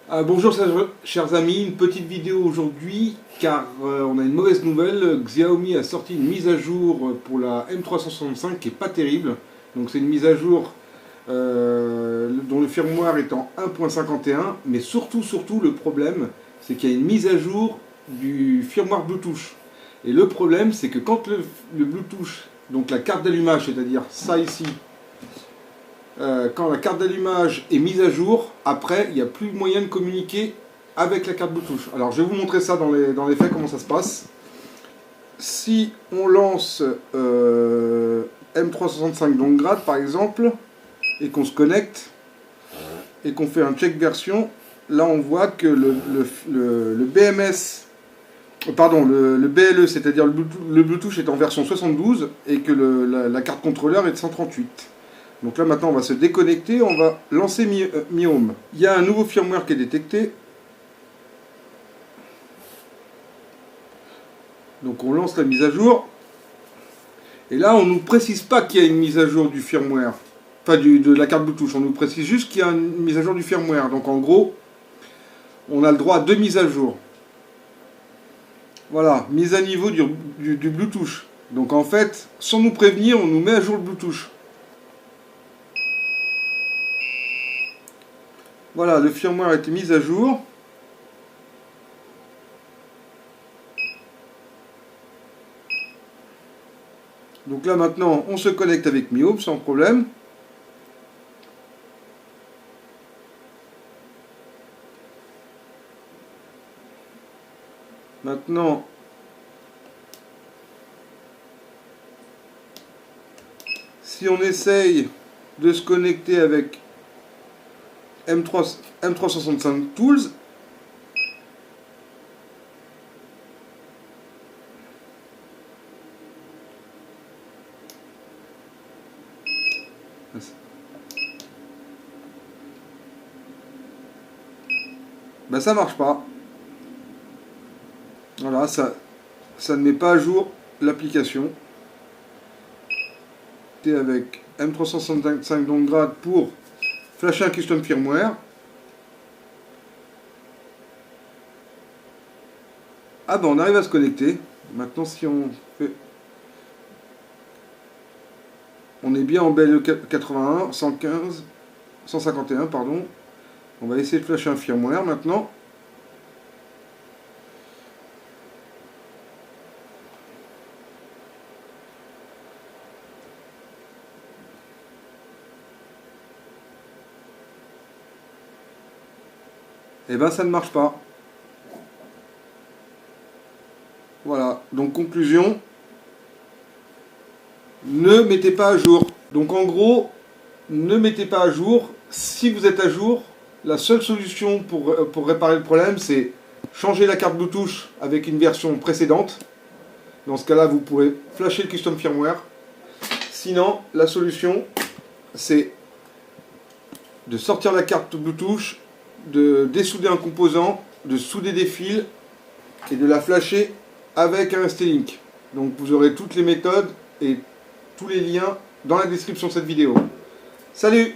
Bonjour chers amis, une petite vidéo aujourd'hui car on a une mauvaise nouvelle. Xiaomi a sorti une mise à jour pour la M365 qui est pas terrible. Donc c'est une mise à jour dont le firmware est en 1.51, mais surtout le problème c'est qu'il y a une mise à jour du firmware Bluetooth. Et le problème c'est que quand le Bluetooth, donc la carte d'allumage, c'est-à-dire ça ici, quand la carte d'allumage est mise à jour, après, il n'y a plus moyen de communiquer avec la carte Bluetooth. Alors, je vais vous montrer ça dans les faits, comment ça se passe. Si on lance M365 Downgrade, par exemple, et qu'on se connecte, et qu'on fait un check version, là, on voit que le BMS, pardon, le BLE, c'est-à-dire le Bluetooth est en version 72, et que la carte contrôleur est de 138. Donc là maintenant on va se déconnecter, on va lancer Mi Home. Il y a un nouveau firmware qui est détecté. Donc on lance la mise à jour. Et là on ne nous précise pas qu'il y a une mise à jour du firmware. Enfin de la carte Bluetooth, on nous précise juste qu'il y a une mise à jour du firmware. Donc en gros, on a le droit à 2 mises à jour. Voilà, mise à niveau du Bluetooth. Donc en fait, sans nous prévenir, on nous met à jour le Bluetooth. Voilà, le firmware a été mis à jour. Donc là maintenant, on se connecte avec Mi Home sans problème. Maintenant, si on essaye de se connecter avec M365 Tools, ben ça marche pas. Voilà, ça ne met pas à jour l'application. Avec M365 Downgrade pour flasher un custom firmware. Ah ben on arrive à se connecter. Maintenant si on fait... On est bien en BLE 81, 115, 151 pardon. On va essayer de flasher un firmware maintenant. Et ben ça ne marche pas. Voilà, donc conclusion, ne mettez pas à jour. Donc en gros, ne mettez pas à jour. Si vous êtes à jour, la seule solution pour réparer le problème, c'est changer la carte Bluetooth avec une version précédente. Dans ce cas-là, vous pourrez flasher le custom firmware. Sinon, la solution, c'est de sortir la carte Bluetooth, de dessouder un composant, de souder des fils et de la flasher avec un ST-Link. Donc vous aurez toutes les méthodes et tous les liens dans la description de cette vidéo. Salut!